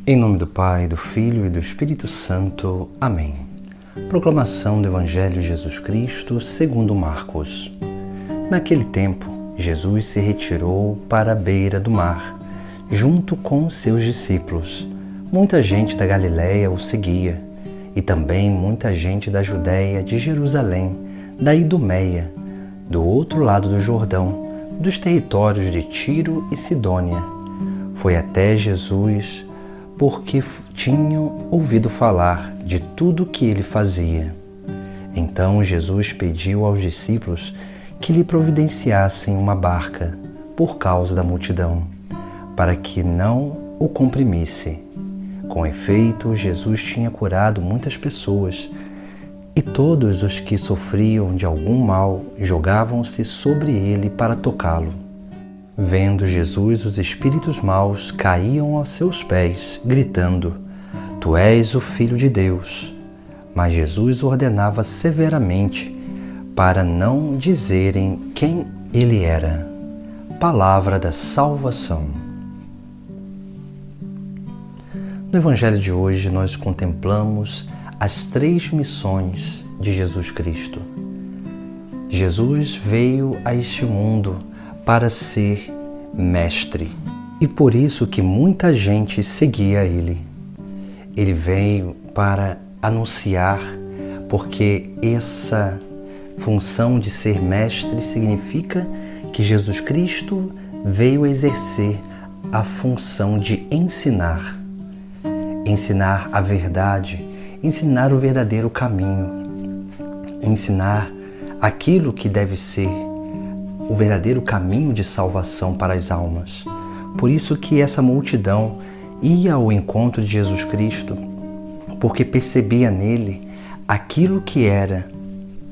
Em nome do Pai, do Filho e do Espírito Santo. Amém. Proclamação do Evangelho de Jesus Cristo segundo Marcos. Naquele tempo, Jesus se retirou para a beira do mar, junto com seus discípulos. Muita gente da Galiléia o seguia, e também muita gente da Judéia, de Jerusalém, da Idumeia, do outro lado do Jordão, dos territórios de Tiro e Sidônia. Foi até Jesus porque tinham ouvido falar de tudo o que ele fazia. Então Jesus pediu aos discípulos que lhe providenciassem uma barca por causa da multidão, para que não o comprimisse. Com efeito, Jesus tinha curado muitas pessoas, e todos os que sofriam de algum mal jogavam-se sobre ele para tocá-lo. Vendo Jesus, os espíritos maus caíam aos seus pés, gritando: Tu és o Filho de Deus. Mas Jesus ordenava severamente para não dizerem quem ele era. Palavra da salvação. No Evangelho de hoje, nós contemplamos as 3 missões de Jesus Cristo. Jesus veio a este mundo para ser mestre, e por isso que muita gente seguia ele. Ele veio para anunciar, porque essa função de ser mestre significa que Jesus Cristo veio exercer a função de ensinar a verdade, ensinar o verdadeiro caminho, ensinar aquilo que deve ser o verdadeiro caminho de salvação para as almas. Por isso que essa multidão ia ao encontro de Jesus Cristo, porque percebia nele aquilo que era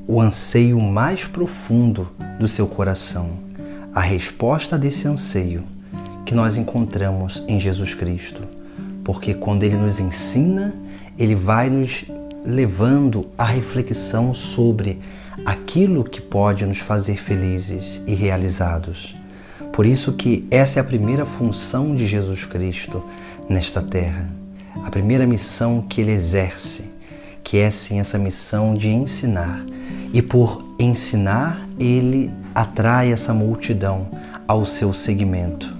o anseio mais profundo do seu coração, a resposta desse anseio que nós encontramos em Jesus Cristo. Porque quando ele nos ensina, ele vai nos levando à reflexão sobre aquilo que pode nos fazer felizes e realizados. Por isso que essa é a primeira função de Jesus Cristo nesta terra, a primeira missão que ele exerce, que é sim essa missão de ensinar. E por ensinar, ele atrai essa multidão ao seu seguimento.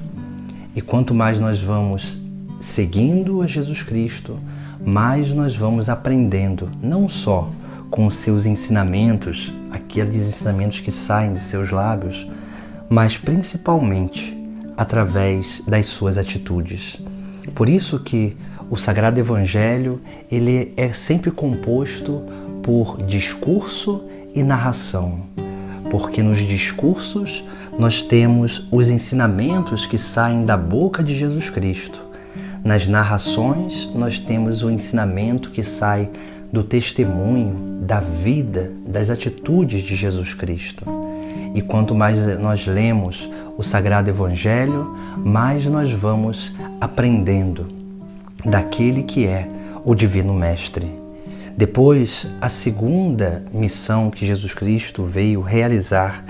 E quanto mais nós vamos seguindo a Jesus Cristo, mais nós vamos aprendendo, não só com os seus ensinamentos, aqueles ensinamentos que saem de seus lábios, mas principalmente através das suas atitudes. Por isso que o Sagrado Evangelho ele é sempre composto por discurso e narração, porque nos discursos nós temos os ensinamentos que saem da boca de Jesus Cristo. Nas narrações nós temos o ensinamento que sai do testemunho, da vida, das atitudes de Jesus Cristo. E quanto mais nós lemos o Sagrado Evangelho, mais nós vamos aprendendo daquele que é o Divino Mestre. Depois, a segunda missão que Jesus Cristo veio realizar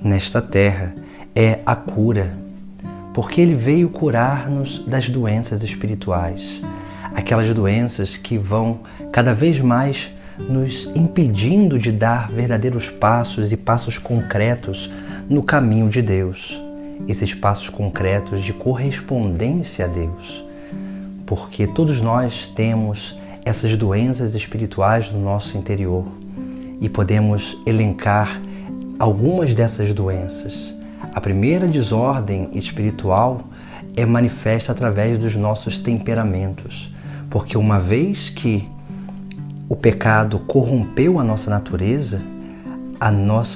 nesta terra é a cura, porque ele veio curar-nos das doenças espirituais, aquelas doenças que vão cada vez mais nos impedindo de dar verdadeiros passos e passos concretos no caminho de Deus. Esses passos concretos de correspondência a Deus. Porque todos nós temos essas doenças espirituais no nosso interior e podemos elencar algumas dessas doenças. A primeira desordem espiritual é manifesta através dos nossos temperamentos, porque uma vez que o pecado corrompeu a nossa natureza,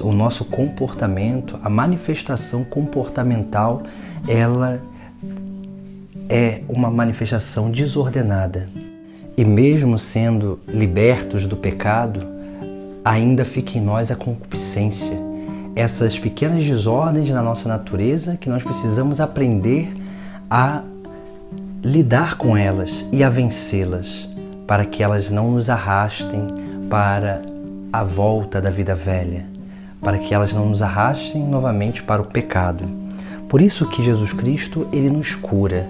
o nosso comportamento, a manifestação comportamental, ela é uma manifestação desordenada. E mesmo sendo libertos do pecado, ainda fica em nós a concupiscência. Essas pequenas desordens na nossa natureza que nós precisamos aprender a lidar com elas e a vencê-las, para que elas não nos arrastem para a volta da vida velha, para que elas não nos arrastem novamente para o pecado. Por isso que Jesus Cristo, ele nos cura.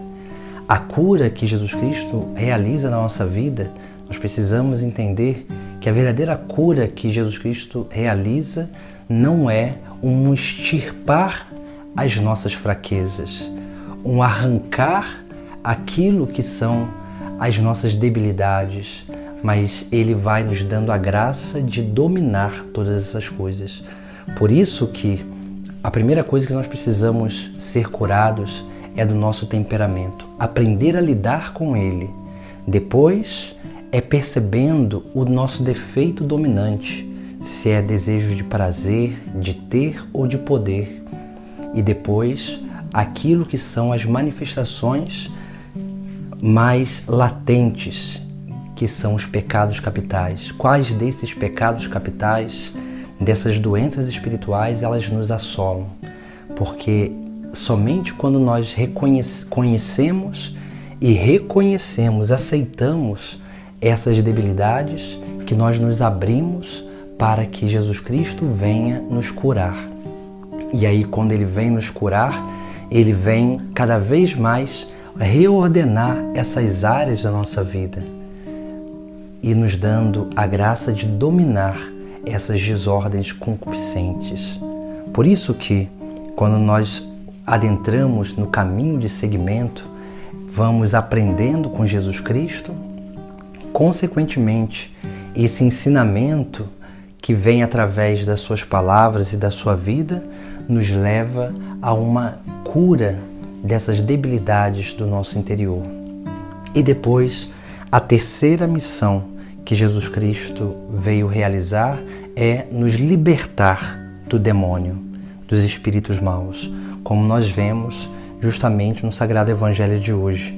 a cura que Jesus Cristo realiza na nossa vida, nós precisamos entender que a verdadeira cura que Jesus Cristo realiza não é um extirpar as nossas fraquezas, um arrancar aquilo que são as nossas debilidades, mas Ele vai nos dando a graça de dominar todas essas coisas. Por isso que a primeira coisa que nós precisamos ser curados é do nosso temperamento, aprender a lidar com ele. Depois é percebendo o nosso defeito dominante, se é desejo de prazer, de ter ou de poder. E depois aquilo que são as manifestações mais latentes, que são os pecados capitais. Quais desses pecados capitais, dessas doenças espirituais, elas nos assolam? Porque somente quando nós conhecemos e reconhecemos, aceitamos essas debilidades, que nós nos abrimos para que Jesus Cristo venha nos curar. E aí, quando Ele vem nos curar, Ele vem cada vez mais reordenar essas áreas da nossa vida e nos dando a graça de dominar essas desordens concupiscentes. Por isso que, quando nós adentramos no caminho de seguimento, vamos aprendendo com Jesus Cristo, consequentemente, esse ensinamento que vem através das suas palavras e da sua vida nos leva a uma cura dessas debilidades do nosso interior. E depois, a terceira missão que Jesus Cristo veio realizar é nos libertar do demônio, dos espíritos maus, como nós vemos justamente no Sagrado Evangelho de hoje,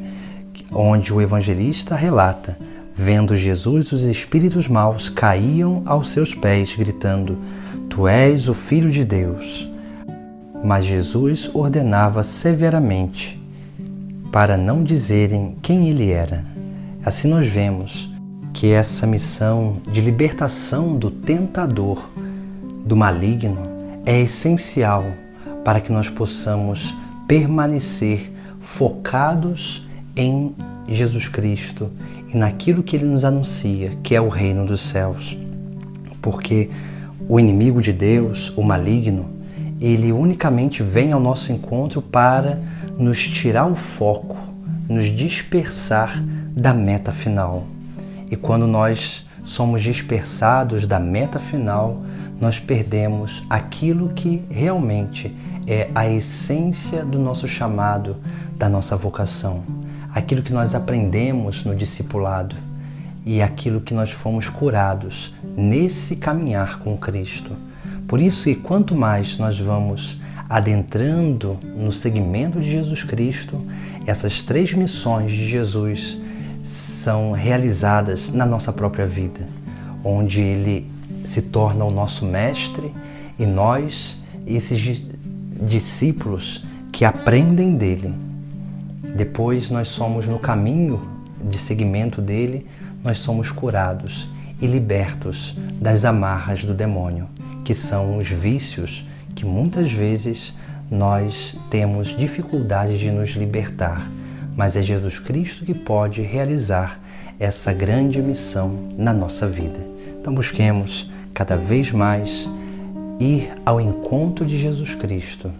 onde o evangelista relata: vendo Jesus, os espíritos maus caíam aos seus pés, gritando: Tu és o Filho de Deus. Mas Jesus ordenava severamente para não dizerem quem ele era. Assim nós vemos que essa missão de libertação do tentador, do maligno, é essencial para que nós possamos permanecer focados em Jesus Cristo e naquilo que Ele nos anuncia, que é o reino dos céus. Porque o inimigo de Deus, o maligno, ele unicamente vem ao nosso encontro para nos tirar o foco, nos dispersar da meta final. E quando nós somos dispersados da meta final, nós perdemos aquilo que realmente é a essência do nosso chamado, da nossa vocação, aquilo que nós aprendemos no discipulado e aquilo que nós fomos curados nesse caminhar com Cristo. Por isso, e quanto mais nós vamos adentrando no seguimento de Jesus Cristo, essas três missões de Jesus são realizadas na nossa própria vida, onde Ele se torna o nosso mestre e nós, esses discípulos que aprendem dele. Depois nós somos no caminho de seguimento dele, nós somos curados e libertos das amarras do demônio, que são os vícios que muitas vezes nós temos dificuldade de nos libertar, mas é Jesus Cristo que pode realizar essa grande missão na nossa vida. Então busquemos cada vez mais ir ao encontro de Jesus Cristo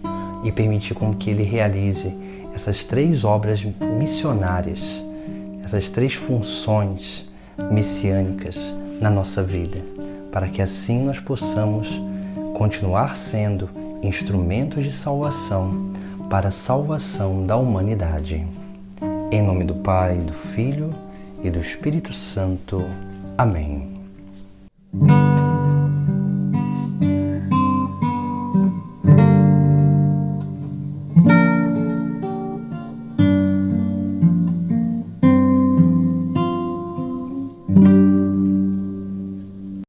e permitir com que Ele realize essas três obras missionárias, essas três funções messiânicas na nossa vida, para que assim nós possamos continuar sendo instrumentos de salvação para a salvação da humanidade. Em nome do Pai, do Filho e do Espírito Santo. Amém.